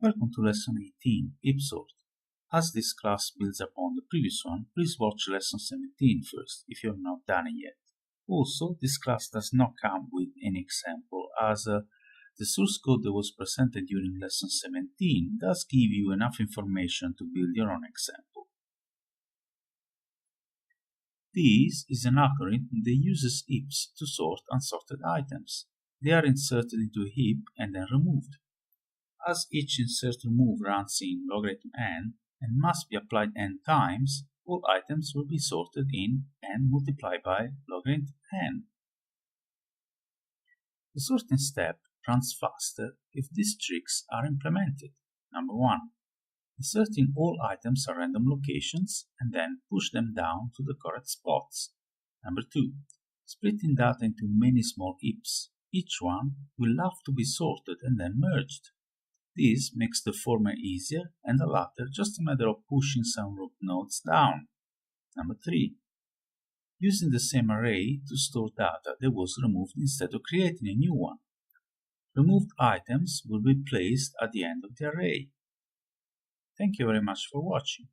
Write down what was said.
Welcome to Lesson 18, Heap Sort. As this class builds upon the previous one, please watch Lesson 17 first, if you have not done it yet. Also, this class does not come with any example, as the source code that was presented during Lesson 17 does give you enough information to build your own example. This is an algorithm that uses heaps to sort unsorted items. They are inserted into a heap and then removed. As each insert remove runs in logarithm n and must be applied n times, all items will be sorted in n multiplied by logarithm n. The sorting step runs faster if these tricks are implemented. Number 1. Inserting all items at random locations and then push them down to the correct spots. Number 2. Splitting data into many small heaps. Each one will have to be sorted and then merged. This makes the former easier and the latter just a matter of pushing some root nodes down. Number 3. Using the same array to store data that was removed instead of creating a new one. Removed items will be placed at the end of the array. Thank you very much for watching.